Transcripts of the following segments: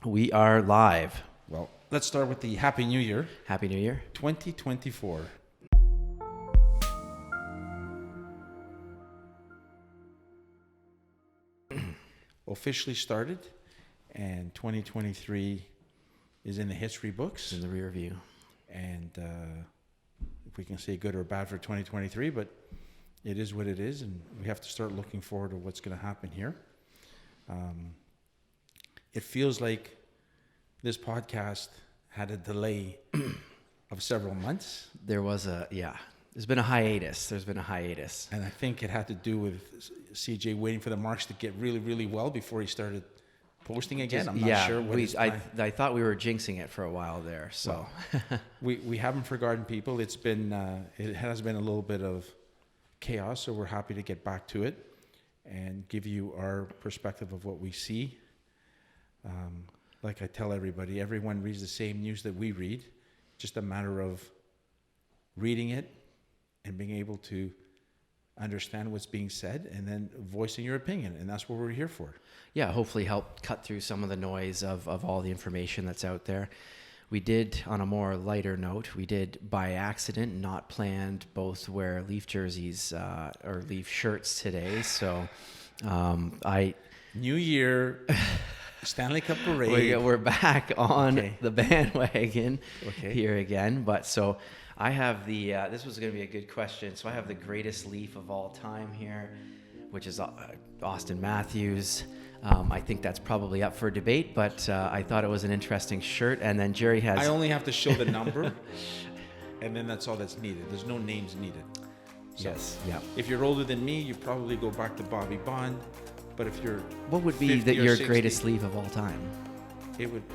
We are live. Well, let's start with the Happy New Year. Happy New Year. 2024. Officially started, and 2023 is in the history books. It's in the rear view. And if we can say good or bad for 2023, but it is what it is, and we have to start looking forward to what's going to happen here. It feels like this podcast had a delay of several months. There's been a hiatus. And I think it had to do with CJ waiting for the marks to get really, really well before he started posting again. I'm not sure what I thought we were jinxing it for a while there. So well, we haven't forgotten people. It's been it has been a little bit of chaos, so we're happy to get back to it and give you our perspective of what we see. Like I tell everybody, everyone reads the same news that we read. Just a matter of reading it and being able to understand what's being said and then voicing your opinion. And that's what we're here for. Yeah, hopefully help cut through some of the noise of all the information that's out there. We did, on a more lighter note, we did by accident, not planned, both wear Leaf jerseys or Leaf shirts today. So New Year, Stanley Cup parade. We're back on the bandwagon here again. But so I have this was going to be a good question. So I have the greatest Leaf of all time here, which is Austin Matthews. I think that's probably up for debate, but I thought it was an interesting shirt. And then Jerry has... I only have to show the number, and then that's all that's needed. There's no names needed. So yes, yeah. If you're older than me, you probably go back to Bobby Bond. But if you're... What would be your 60, greatest Leaf of all time? It would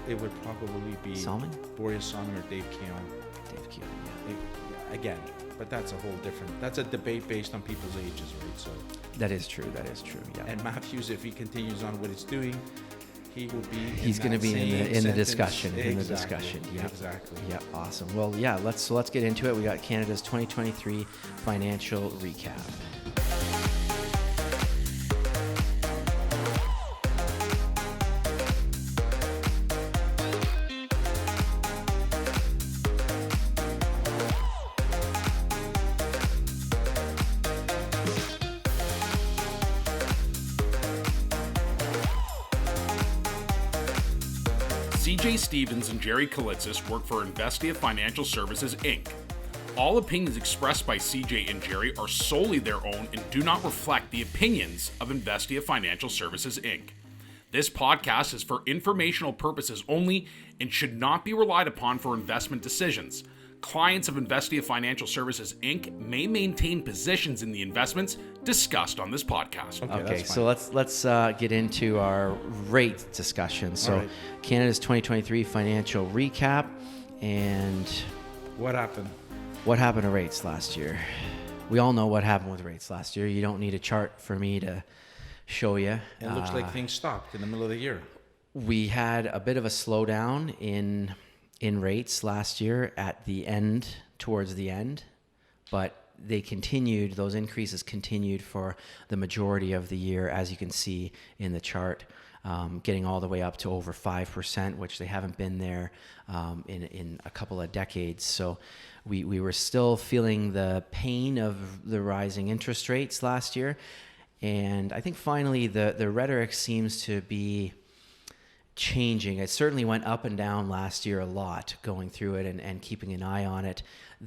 probably be... Salmon? Boreas Salmon or Dave Keon. Dave Keon, yeah. Again, but that's a whole different... That's a debate based on people's ages, right? So... That is true, yeah. And Matthews, if he continues on what he's doing, he will be... He's going to be in the discussion. Exactly. In the discussion, yeah. Exactly. Yeah, awesome. Well, yeah, let's get into it. We got Canada's 2023 financial recap. CJ Stevens and Jerry Kallitsis work for Investia Financial Services Inc. All opinions expressed by CJ and Jerry are solely their own and do not reflect the opinions of Investia Financial Services Inc. This podcast is for informational purposes only and should not be relied upon for investment decisions. Clients of Investia Financial Services Inc. may maintain positions in the investments discussed on this podcast. Okay, so let's get into our rate discussion. So right. Canada's 2023 financial recap, and what happened? What happened to rates last year? We all know what happened with rates last year. You don't need a chart for me to show you. It looks like things stopped in the middle of the year. We had a bit of a slowdown in rates last year towards the end, but those increases continued for the majority of the year, as you can see in the chart, getting all the way up to over 5%, which they haven't been there in a couple of decades. So we were still feeling the pain of the rising interest rates last year. And I think finally the rhetoric seems to be changing. It certainly went up and down last year a lot, going through it and keeping an eye on it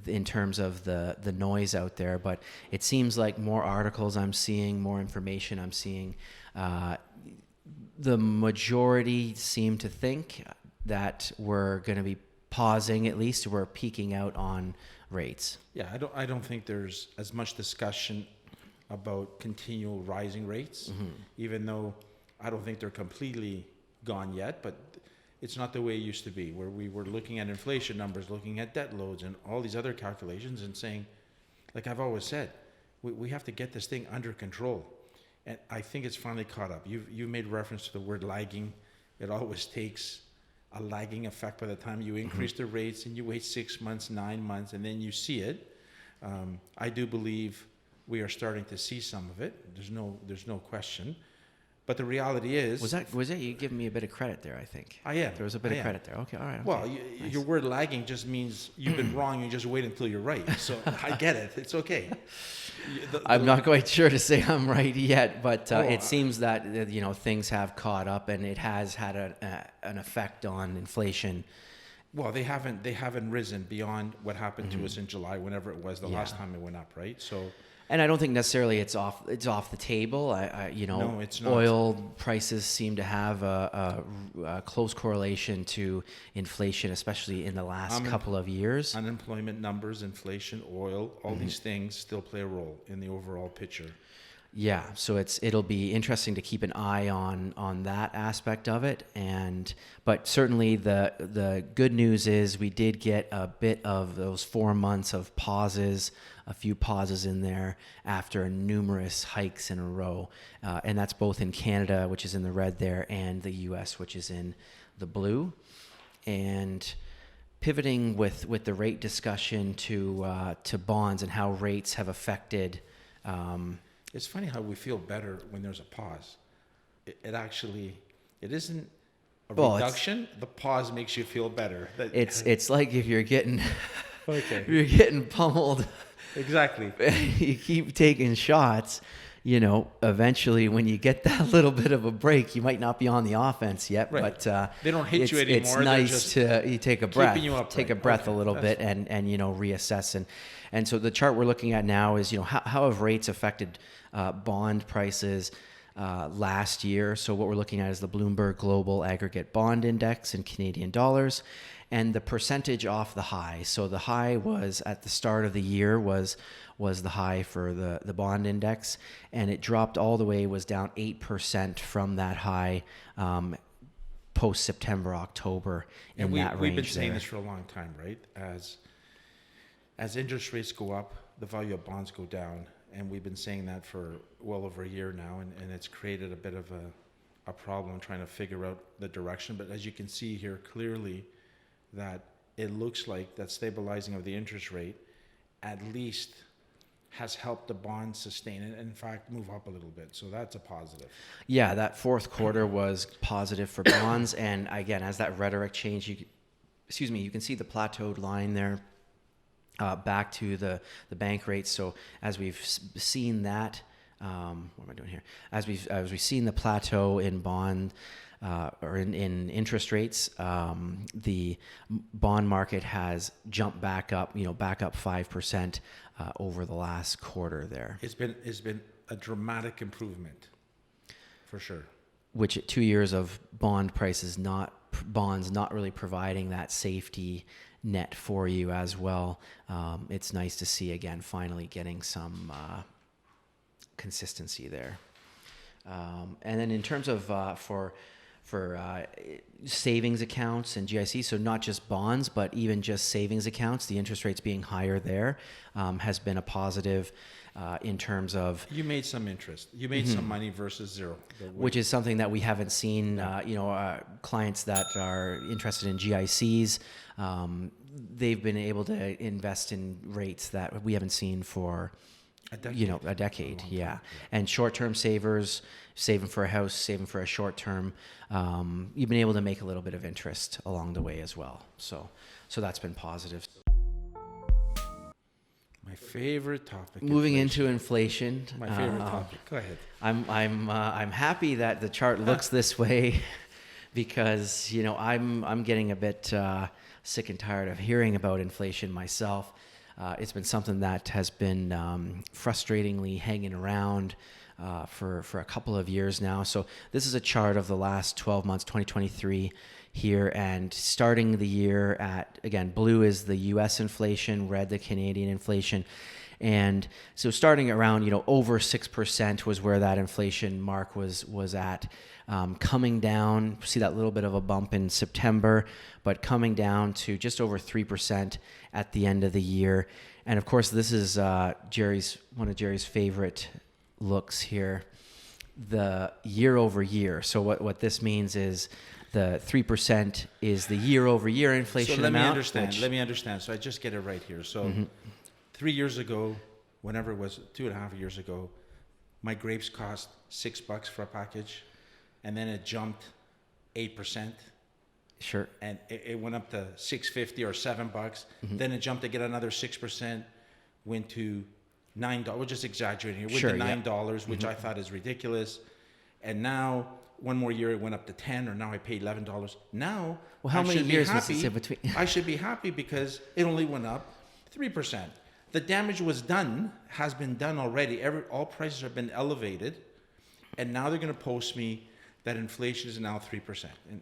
in terms of the noise out there. But it seems like more articles I'm seeing, more information I'm seeing. The majority seem to think that we're going to be pausing, at least we're peaking out on rates. Yeah, I don't think there's as much discussion about continual rising rates, even though I don't think they're completely gone yet, but it's not the way it used to be, where we were looking at inflation numbers, looking at debt loads and all these other calculations and saying, like I've always said, we have to get this thing under control. And I think it's finally caught up. You made reference to the word lagging. It always takes a lagging effect by the time you increase the rates and you wait 6 months, 9 months, and then you see it. I do believe we are starting to see some of it. There's no question. But the reality is... Was that you giving me a bit of credit there, I think? I am. There was a bit of credit there. Okay, all right. Okay. Well, Nice. your word lagging just means you've been wrong. You just wait until you're right. So I get it. It's okay. I'm not quite sure to say I'm right yet, but it seems that things have caught up, and it has had an effect on inflation. Well, they haven't risen beyond what happened to us in July, whenever it was the last time it went up, right? So. And I don't think necessarily it's off the table. No, it's not. Oil prices seem to have a close correlation to inflation, especially in the last couple of years. Unemployment numbers, inflation, oil, all these things still play a role in the overall picture. Yeah, so it'll be interesting to keep an eye on that aspect of it, but certainly the good news is we did get a bit of those 4 months of pauses, a few pauses in there after numerous hikes in a row, and that's both in Canada, which is in the red there, and the U.S., which is in the blue, and pivoting with the rate discussion to bonds and how rates have affected. It's funny how we feel better when there's a pause. It isn't a reduction. The pause makes you feel better. It's like if you're getting okay. if you're getting pummeled. Exactly. You keep taking shots. Eventually when you get that little bit of a break, you might not be on the offense yet, right. But they don't hit you anymore. It's nice to you take a breath, a little bit, and reassess. And so the chart we're looking at now is how have rates affected bond prices last year. So what we're looking at is the Bloomberg Global Aggregate Bond Index in Canadian dollars, and the percentage off the high. So the high was at the start of the year was the high for the bond index, and it dropped all the way, was down 8% from that high post September, October in that range. We've been saying this for a long time, right? As interest rates go up, the value of bonds go down, and we've been saying that for well over a year now, and it's created a bit of a problem trying to figure out the direction. But as you can see here clearly, that it looks like that stabilizing of the interest rate at least has helped the bond sustain and in fact move up a little bit. So that's a positive. Yeah, that fourth quarter was positive for bonds, and again, as that rhetoric changed, you can see the plateaued line there. Back to the bank rates. So as we've seen that, what am I doing here? As we've seen the plateau in bond or in interest rates, the bond market has jumped back up. Back up 5% over the last quarter there. It's been a dramatic improvement, for sure. Which 2 years of bond prices bonds not really providing that safety net for you as well. It's nice to see again finally getting some consistency there. And then in terms of for savings accounts and GIC, so not just bonds but even just savings accounts, the interest rates being higher there has been a positive. In terms of... You made some interest. You made some money versus zero. Which is something that we haven't seen, clients that are interested in GICs, they've been able to invest in rates that we haven't seen for a decade. Yeah. And short-term savers, saving for a house, saving for a short-term, you've been able to make a little bit of interest along the way as well. So that's been positive. My favorite topic. Moving into inflation. My favorite topic. Go ahead. I'm happy that the chart looks this way because I'm getting a bit sick and tired of hearing about inflation myself. It's been something that has been frustratingly hanging around for a couple of years now. So this is a chart of the last 12 months, 2023 here, and starting the year at, again, blue is the U.S. inflation, red the Canadian inflation. And so starting around, over 6% was where that inflation mark was at. Coming down, see that little bit of a bump in September, but coming down to just over 3% at the end of the year. And of course, this is one of Jerry's favorite looks here, the year over year. So what this means is the 3% is the year over year inflation amount. So let me understand. So I just get it right here. So 3 years ago, whenever it was, 2.5 years ago, my grapes cost $6 for a package. and then it jumped 8%. Sure. And it went up to $6.50 or $7. Then it jumped to get another 6%, went to $9. We're just exaggerating here. Went Sure, to yeah. $9, which I thought is ridiculous. And now, one more year, it went up to 10, or now I pay $11. Now, Well, how I many should be years was happy. this in between? I should be happy because it only went up 3%. The damage was done, has been done already. All prices have been elevated, and now they're going to post me that inflation is now 3%. And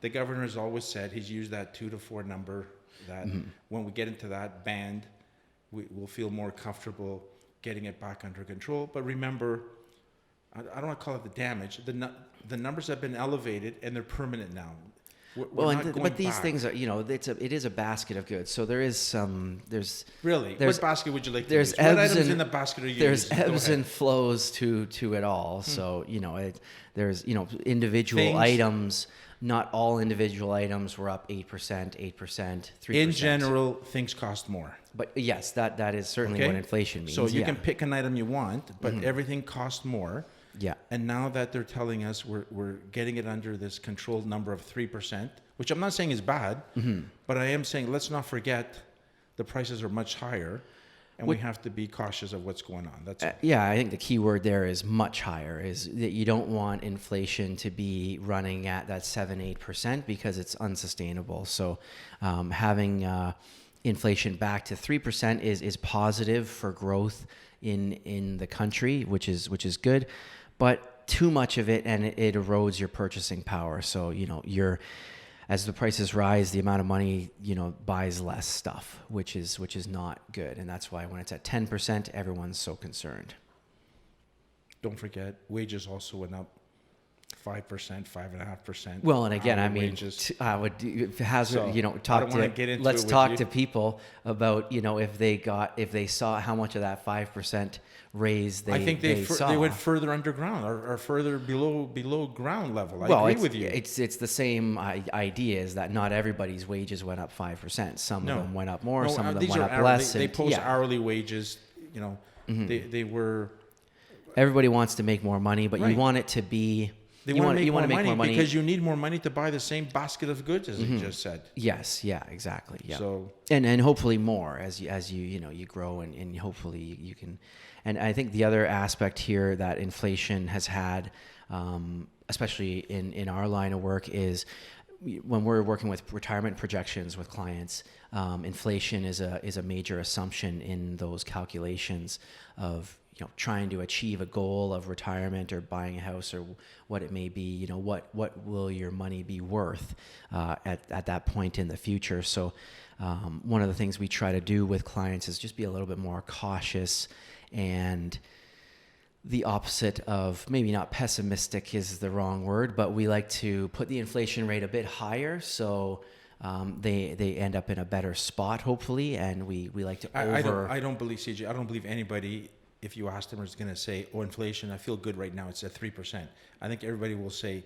the governor has always said, he's used that 2 to 4 number, that when we get into that band, we'll feel more comfortable getting it back under control. But remember, I don't want to call it the damage. The numbers have been elevated, and they're permanent now. We're not going but these back. things are, it is a basket of goods. So there's Really? there's- What basket would you like to there's use? What ebbs items and- in the basket are you there's using? Go ebbs ahead. and flows to it all. So there's individual Things- items. Not all individual items were up 8%, 3%. In general, things cost more. But yes, that is certainly what inflation means. So you yeah. can pick an item you want, but everything costs more. Yeah. And now that they're telling us we're getting it under this controlled number of 3%, which I'm not saying is bad, but I am saying let's not forget the prices are much higher, and we have to be cautious of what's going on. That's all. Yeah, I think the key word there is much higher, is that you don't want inflation to be running at that 7-8% because it's unsustainable. So having inflation back to 3% is positive for growth in the country, which is good, but too much of it and it erodes your purchasing power. So as the prices rise, the amount of money buys less stuff, which is not good, and that's why when it's at 10%, everyone's so concerned. Don't forget, wages also went up 5%, 5.5%. Well, and again, Hourly I mean, wages. I would hazard, So, I don't wanna get into let's it with talk you. to people about, if they saw how much of that 5% raise I think they saw. went further underground or further below ground level. I Well, agree with you. It's the same idea, is that not everybody's wages went up 5%. Some of them went up more, some of them these went are up less. They and- post yeah. hourly wages. They were. Everybody wants to make more money, but Right. you want it to be. They you want to make wanna more money because you need more money to buy the same basket of goods, as you just said. Yes, yeah, exactly. Yeah. So- and hopefully more as you grow and hopefully you can. And I think the other aspect here that inflation has had, especially in our line of work, is when we're working with retirement projections with clients, inflation is a major assumption in those calculations of trying to achieve a goal of retirement or buying a house or what it may be. What will your money be worth at that point in the future? So one of the things we try to do with clients is just be a little bit more cautious, and the opposite of, maybe not pessimistic is the wrong word, but we like to put the inflation rate a bit higher so they end up in a better spot, hopefully, and we like to I don't believe, CJ. I don't believe anybody, if you ask them, is going to say, "Oh, inflation, I feel good right now. It's at 3%." I think everybody will say,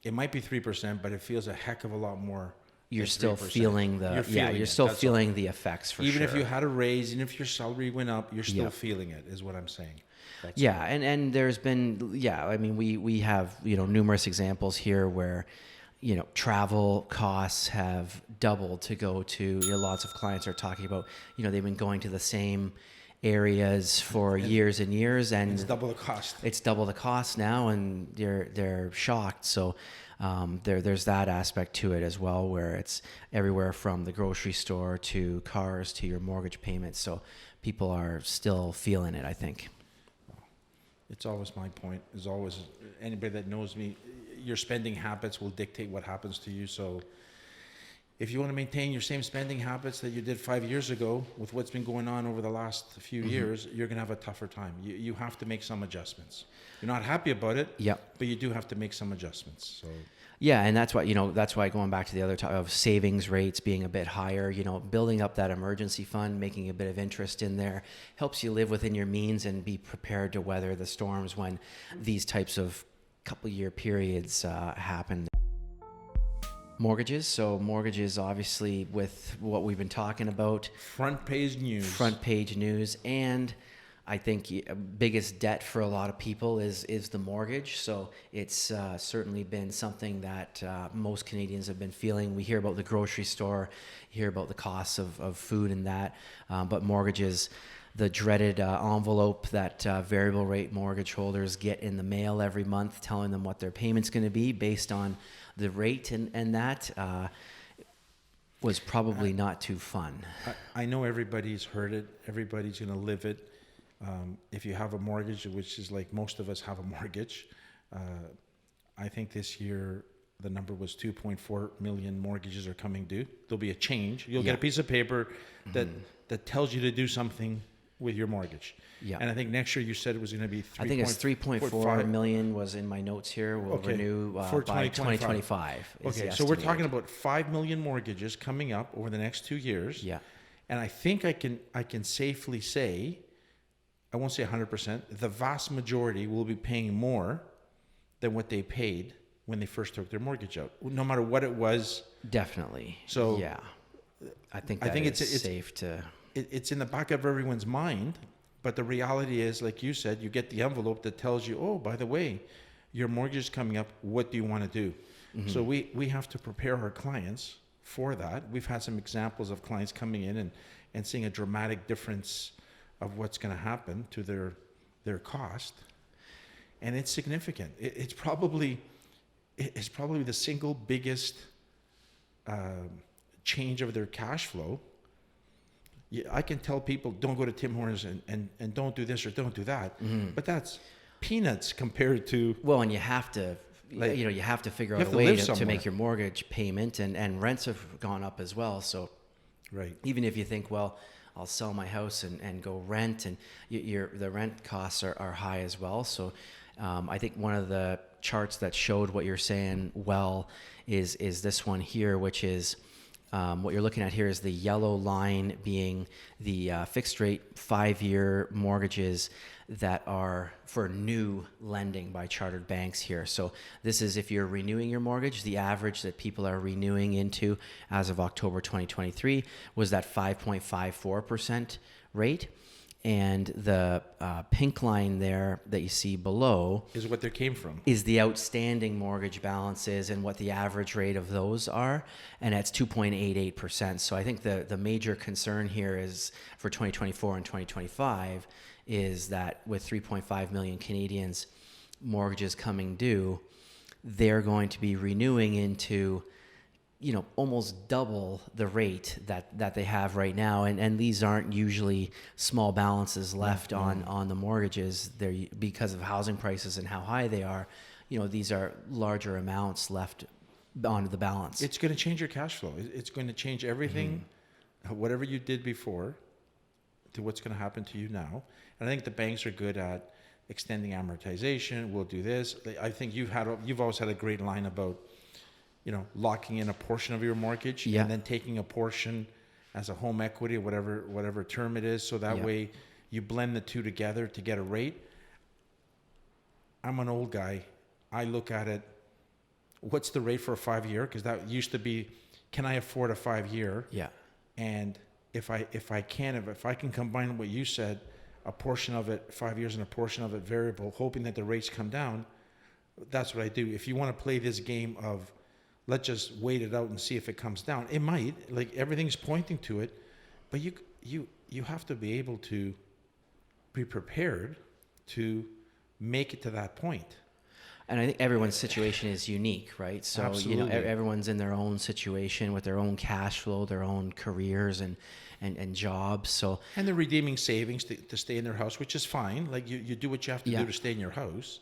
"It might be 3%, but it feels a heck of a lot more." You're than still 3%. feeling You're still That's feeling the effects for even sure. if you had a raise, and if your salary went up, you're still Yeah. feeling it. Is what I'm saying. That's Yeah, and there's been, I mean, we have numerous examples here where travel costs have doubled to go to. Lots of clients are talking about they've been going to the same areas for years and years, and It's double the cost. It's double the cost now, and they're shocked. So there's that aspect to it as well, where it's everywhere from the grocery store to cars to your mortgage payments. So people are still feeling it, I think. It's always my point. Is always anybody that knows me, your spending habits will dictate what happens to you. So if you want to maintain your same spending habits that you did 5 years ago with what's been going on over the last few years, you're going to have a tougher time. You have to make some adjustments. You're not happy about it, but you do have to make some adjustments. So yeah, and that's why going back to the other topic of savings rates being a bit higher, building up that emergency fund, making a bit of interest in there helps you live within your means and be prepared to weather the storms when these types of couple-year periods happen. Mortgages. So mortgages, obviously, with what we've been talking about. front page news. And I think biggest debt for a lot of people is the mortgage. So it's certainly been something that most Canadians have been feeling. We hear about the grocery store, hear about the costs of food and that, but mortgages, the dreaded envelope that variable rate mortgage holders get in the mail every month telling them what their payment's going to be based on the rate and that was probably not too fun. I know everybody's heard it. Everybody's going to live it. If you have a mortgage, which is like most of us have a mortgage, I think this year the number was 2.4 million mortgages are coming due. There'll be a change. You'll get a piece of paper that tells you to do something with your mortgage. Yeah. And I think next year you said it was going to be 3. I think it's 3.4 million was in my notes here. Will renew for by 2025. Okay, so we're talking about 5 million mortgages coming up over the next 2 years. Yeah. And I think I can safely say, I won't say 100%, the vast majority will be paying more than what they paid when they first took their mortgage out, no matter what it was. Definitely. So yeah, I think it's safe to. It's in the back of everyone's mind, but the reality is, like you said, you get the envelope that tells you, oh, by the way, your mortgage is coming up. What do you want to do? Mm-hmm. So we have to prepare our clients for that. We've had some examples of clients coming in and seeing a dramatic difference of what's going to happen to their cost, and it's significant. It's probably the single biggest change of their cash flow. Yeah, I can tell people don't go to Tim Hortons and don't do this or don't do that, but that's peanuts compared to. Well, and you have to, you have to figure out a way to make your mortgage payment, and rents have gone up as well. So, right, even if you think, well, I'll sell my house and go rent, and the rent costs are high as well. So I think one of the charts that showed what you're saying well is this one here, which is what you're looking at here is the yellow line being the fixed rate 5-year mortgages that are for new lending by chartered banks here. So this is if you're renewing your mortgage, the average that people are renewing into as of October 2023 was that 5.54% rate. And the pink line there that you see below is what there came from. Is the outstanding mortgage balances and what the average rate of those are. And that's 2.88%. So I think the major concern here is for 2024 and 2025 is that with 3.5 million Canadians mortgages coming due, they're going to be renewing into almost double the rate that they have right now. And these aren't usually small balances left on the mortgages. They're because of housing prices and how high they are, these are larger amounts left onto the balance. It's going to change your cash flow. It's going to change everything, whatever you did before to what's going to happen to you now. And I think the banks are good at extending amortization. We'll do this. I think you've always had a great line about locking in a portion of your mortgage and then taking a portion as a home equity, whatever term it is. So that way you blend the two together to get a rate. I'm an old guy. I look at it, what's the rate for a 5-year? Because that used to be, can I afford a 5-year? Yeah. And if I can combine what you said, a portion of it 5 years and a portion of it variable, hoping that the rates come down, that's what I do. If you want to play this game of let's just wait it out and see if it comes down. It might, like everything's pointing to it, but you have to be able to be prepared to make it to that point. And I think everyone's situation is unique, right? So, Absolutely. Everyone's in their own situation with their own cash flow, their own careers and jobs. So, and they're redeeming savings to stay in their house, which is fine. Like you do what you have to do to stay in your house,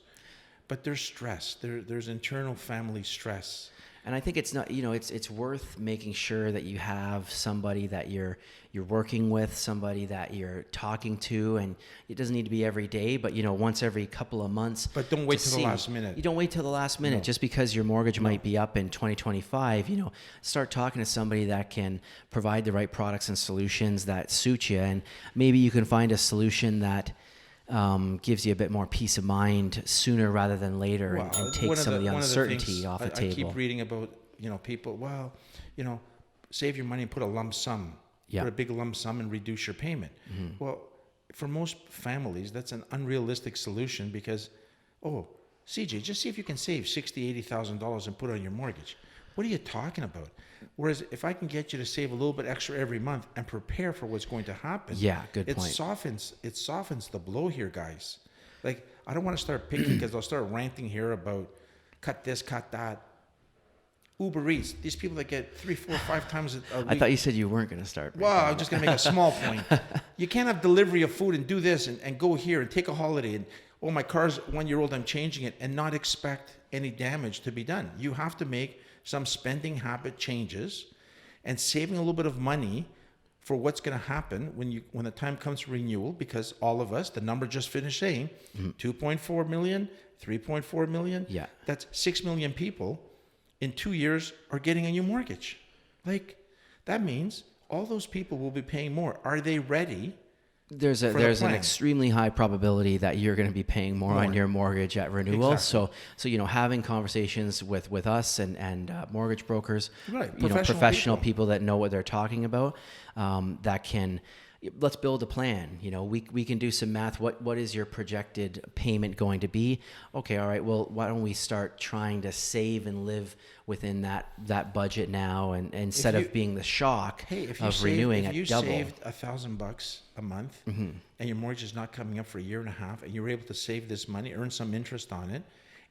but there's stress. There's internal family stress. And I think it's not, it's worth making sure that you have somebody that you're working with, somebody that you're talking to, and it doesn't need to be every day, but once every couple of months. But don't wait till the last minute. You don't wait till the last minute. No. Just because your mortgage might be up in 2025, start talking to somebody that can provide the right products and solutions that suit you, and maybe you can find a solution that gives you a bit more peace of mind sooner rather than later, and take some of the uncertainty off the table. I keep reading about, people, save your money and put a lump sum, put a big lump sum and reduce your payment. Mm-hmm. Well, for most families, that's an unrealistic solution because, oh, CJ, just see if you can save $60,000-$80,000 and put it on your mortgage. What are you talking about? Whereas if I can get you to save a little bit extra every month and prepare for what's going to happen, Good it point. softens the blow here, guys. Like, I don't want to start picking because I'll start ranting here about cut this, cut that. Uber Eats, these people that get 3, 4, 5 times a week. I thought you said you weren't going to start. Well, I'm just going to make a small point. You can't have delivery of food and do this and go here and take a holiday and, oh, my car's 1 year old, I'm changing it, and not expect any damage to be done. You have to make some spending habit changes and saving a little bit of money for what's going to happen when the time comes for renewal, because all of us, the number just finished saying, 2.4 million, 3.4 million, that's 6 million people in 2 years are getting a new mortgage. Like, that means all those people will be paying more. Are they ready? There's an extremely high probability that you're going to be paying more on your mortgage at renewal. Exactly. So having conversations with us and mortgage brokers, right, professional people that know what they're talking about, that can. Let's build a plan. We can do some math. What is your projected payment going to be? Okay, all right. Well, why don't we start trying to save and live within that budget now, and instead of being the shock of renewing at double. If you saved $1,000 a month, and your mortgage is not coming up for a year and a half, and you're able to save this money, earn some interest on it,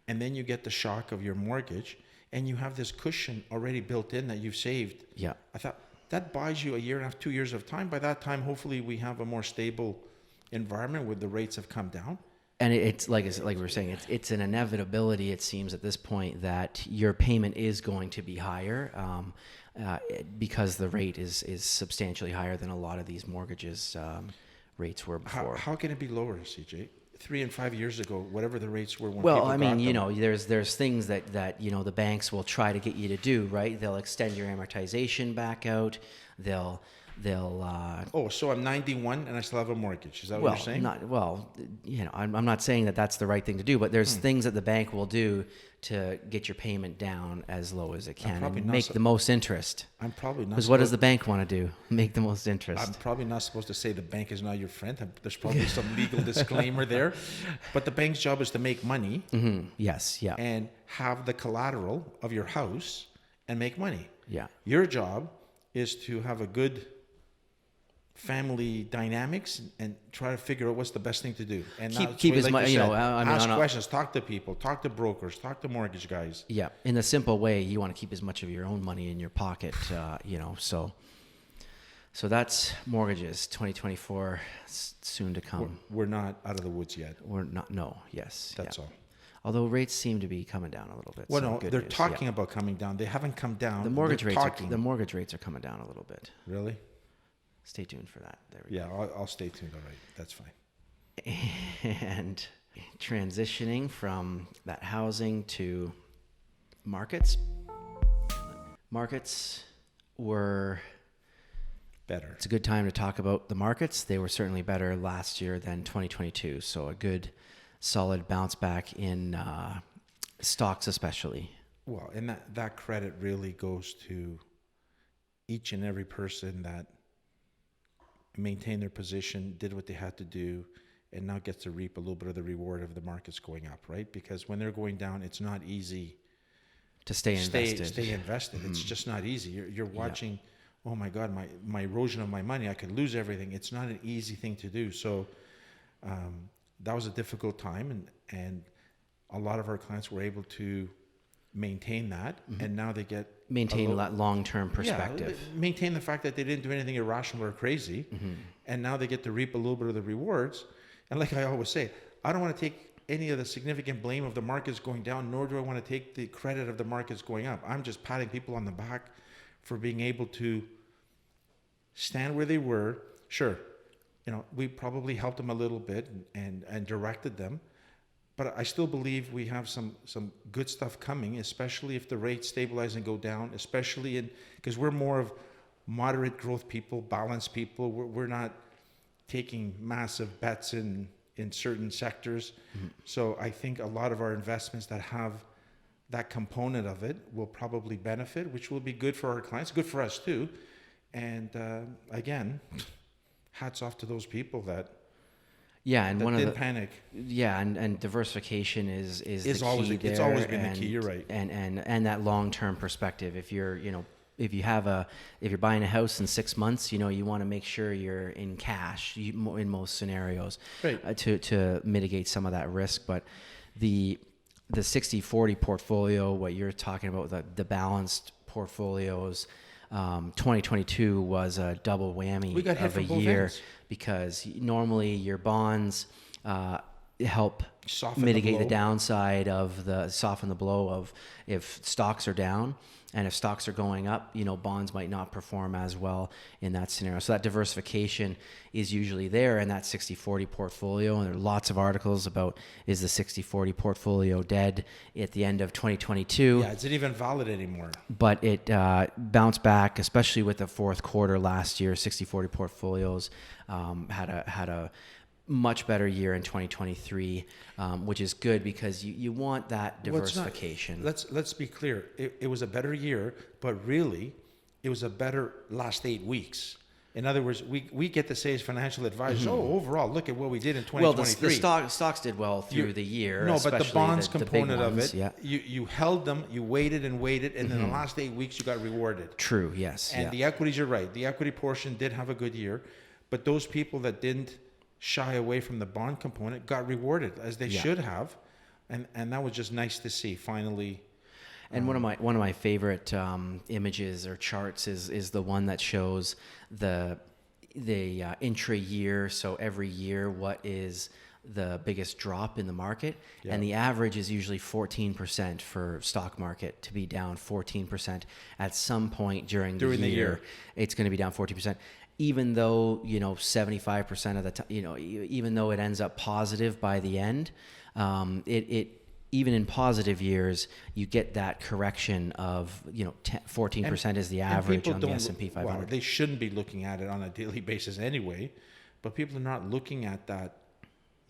and then you get the shock of your mortgage, and you have this cushion already built in that you've saved. Yeah, I thought, that buys you a year and a half, 2 years of time. By that time, hopefully we have a more stable environment where the rates have come down. And it's like we were saying, it's an inevitability, it seems at this point, that your payment is going to be higher because the rate is substantially higher than a lot of these mortgages rates were before. How can it be lower, CJ? 3 and 5 years ago, whatever the rates were when well, people I mean, got them. there's things that the banks will try to get you to do, right? They'll extend your amortization back out. They'll so I'm 91 and I still have a mortgage. Is that what you're saying? I'm not saying that that's the right thing to do, but there's things that the bank will do to get your payment down as low as it can and make the most interest. I'm probably not. Because what does the bank want to do? Make the most interest. I'm probably not supposed to say the bank is not your friend. There's probably some legal disclaimer there. But the bank's job is to make money. Mm-hmm. Yes, yeah. And have the collateral of your house and make money. Yeah. Your job is to have a good family dynamics and try to figure out what's the best thing to do. And keep as much, ask questions, talk to people, talk to brokers, talk to mortgage guys. Yeah, in a simple way, you want to keep as much of your own money in your pocket, So that's mortgages, 2024, soon to come. We're not out of the woods yet. We're not. No. Yes. That's all. Although rates seem to be coming down a little bit. Well, no, they're talking about coming down. They haven't come down. The mortgage rates are coming down a little bit. Really? Stay tuned for that. There we go. Yeah, I'll stay tuned. All right, that's fine. And transitioning from that housing to markets. Markets were better. It's a good time to talk about the markets. They were certainly better last year than 2022. So a good, solid bounce back in stocks, especially. Well, and that credit really goes to each and every person that maintained their position, did what they had to do, and now gets to reap a little bit of the reward of the markets going up, right? Because when they're going down, it's not easy to stay invested. Stay invested. It's just not easy. You're watching, oh my God, my erosion of my money, I could lose everything. It's not an easy thing to do. So that was a difficult time, and a lot of our clients were able to maintain that, and now they get maintain that long-term perspective. Yeah, maintain the fact that they didn't do anything irrational or crazy, and now they get to reap a little bit of the rewards. And like I always say, I don't want to take any of the significant blame of the markets going down, nor do I want to take the credit of the markets going up. I'm just patting people on the back for being able to stand where they were. Sure, we probably helped them a little bit and directed them. But I still believe we have some good stuff coming, especially if the rates stabilize and go down, especially because we're more of moderate growth people, balanced people. We're not taking massive bets in certain sectors. So I think a lot of our investments that have that component of it will probably benefit, which will be good for our clients, good for us too. And again, hats off to those people that Yeah, and that one of didn't the panic. yeah, and diversification is It's the always key there. it's always been the key. You're right. And that long term perspective. If you're if you're buying a house in 6 months, you want to make sure you're in cash in most scenarios, Right. to mitigate some of that risk. But the 60/40 portfolio, what you're talking about, the balanced portfolios, 2022 was a double whammy We got hit of a from both year, ends. because normally your bonds help Soften mitigate the the blow. downside soften the blow of if stocks are down, and if stocks are going up, bonds might not perform as well in that scenario. So that diversification is usually there in that 60/40 portfolio. And there are lots of articles about, is the 60/40 portfolio dead at the end of 2022? Yeah, is it even valid anymore? But it bounced back, especially with the fourth quarter last year. 60/40 portfolios had a much better year in 2023, which is good, because you want that diversification. Let's be clear. It was a better year, but really, it was a better last 8 weeks. In other words, we get to say as financial advisors, overall, look at what we did in 2023. Well, the stocks did well through the year. No, but the especially bonds the big component of ones, it, yeah. you held them, you waited, and then the last 8 weeks you got rewarded. True, yes. And the equities, you're right. The equity portion did have a good year, but those people that didn't shy away from the bond component got rewarded as they should have, and that was just nice to see finally. And one of my favorite images or charts is the one that shows the intra-year. So every year, what is the biggest drop in the market? Yeah. And the average is usually 14% for stock market to be down 14% at some point during the year. It's going to be down 14%. Even though 75% of the time, even though it ends up positive by the end, it even in positive years, you get that correction of 14% is the average on the S&P 500. Well, they shouldn't be looking at it on a daily basis anyway, but people are not looking at that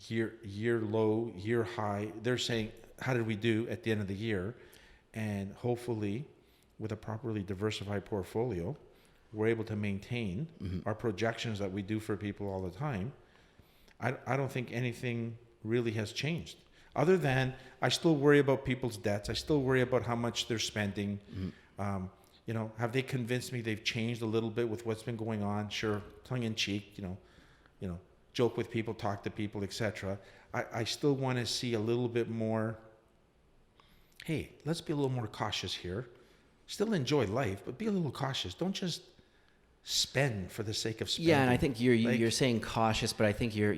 year low, year high. They're saying, how did we do at the end of the year? And hopefully, with a properly diversified portfolio, we're able to maintain our projections that we do for people all the time. I don't think anything really has changed, other than I still worry about people's debts. I still worry about how much they're spending. Have they convinced me they've changed a little bit with what's been going on? Sure, tongue in cheek, joke with people, talk to people, etc. I still want to see a little bit more. Hey, let's be a little more cautious here. Still enjoy life, but be a little cautious. Don't just spend for the sake of spending. Yeah, and I think you're saying cautious, but I think you're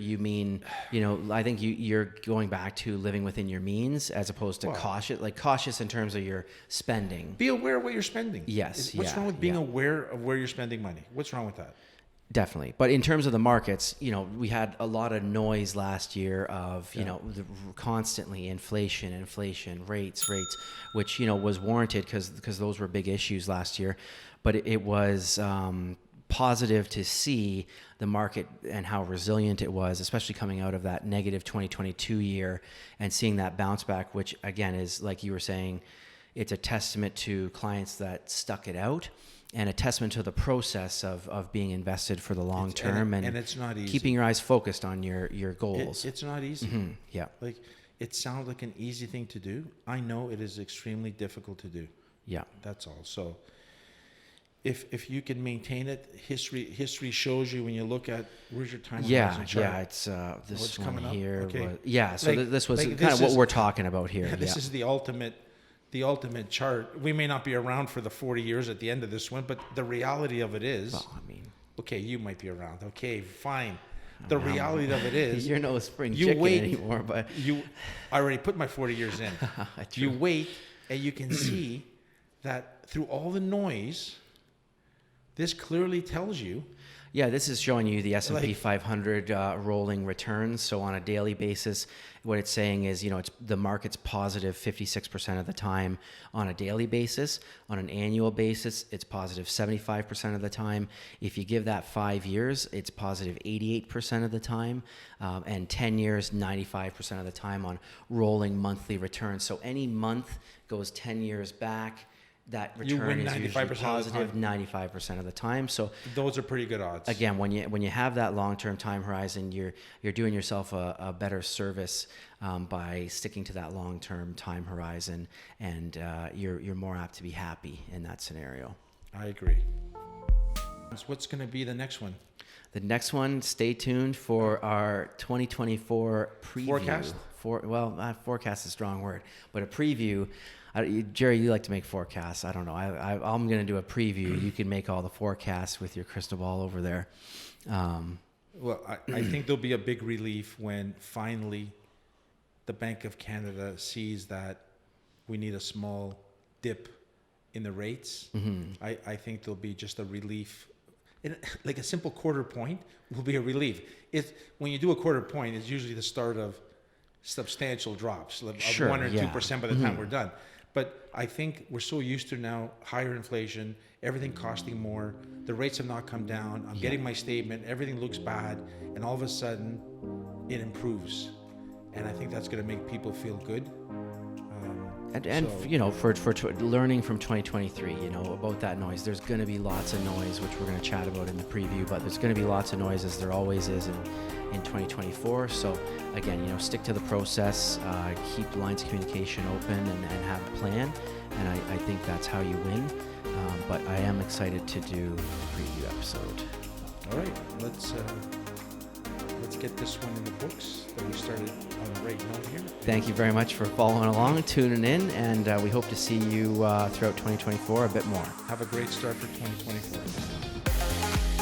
going back to living within your means as opposed to cautious. Like cautious in terms of your spending. Be aware of what you're spending. Yes. What's wrong with being aware of where you're spending money? What's wrong with that? Definitely. But in terms of the markets, we had a lot of noise last year of, constantly inflation, rates, which, was warranted because those were big issues last year. But it was positive to see the market and how resilient it was, especially coming out of that negative 2022 year and seeing that bounce back, which again is, like you were saying, it's a testament to clients that stuck it out. And a testament to the process of being invested for the long term, and it's not easy. Keeping your eyes focused on your goals. It's not easy. Yeah. Like, it sounds like an easy thing to do. I know it is extremely difficult to do. Yeah. That's all. So if you can maintain it, history shows you when you look at where's your time horizon chart. Yeah, it's this What's one coming up? here. Okay. So this was kind of what we're talking about here. This is the ultimate chart. We may not be around for the 40 years at the end of this one, but the reality of it is, okay, you might be around. Okay, fine. The reality of it is, you're no spring chicken anymore, but I already put my 40 years in. You wait, and you can see that through all the noise, this clearly tells you. Yeah, this is showing you the S&P 500 rolling returns. So on a daily basis, what it's saying is, it's the market's positive 56% of the time on a daily basis. On an annual basis, it's positive 75% of the time. If you give that 5 years, it's positive 88% of the time. And 10 years, 95% of the time on rolling monthly returns. So any month goes 10 years back, that You return win is usually 95% of the positive time. 95% of the time. So Those are pretty good odds. again, when you have that long-term time horizon, you're doing yourself a better service by sticking to that long-term time horizon, and you're more apt to be happy in that scenario. I agree. So what's going to be the next one? The next one, stay tuned for our 2024 preview. Forecast? Forecast is a strong word, but a preview. Jerry, you like to make forecasts. I don't know. I'm going to do a preview. You can make all the forecasts with your crystal ball over there. Well, I think there'll be a big relief when finally the Bank of Canada sees that we need a small dip in the rates. I think there'll be just a relief. Like a simple quarter point will be a relief. When you do a quarter point, it's usually the start of substantial drops of 1 or 2% by the time we're done. But I think we're so used to now higher inflation, everything costing more, the rates have not come down, I'm getting my statement, everything looks bad, and all of a sudden it improves. And I think that's going to make people feel good. For learning from 2023, about that noise, there's going to be lots of noise, which we're going to chat about in the preview, but there's going to be lots of noise, as there always is in 2024. So again, stick to the process, keep lines of communication open, and have a plan. And I think that's how you win. But I am excited to do the preview episode. All right, let's get this one in the books that we started on the right note here. Thank you very much for following along, tuning in, and we hope to see you throughout 2024 a bit more. Have a great start for 2024.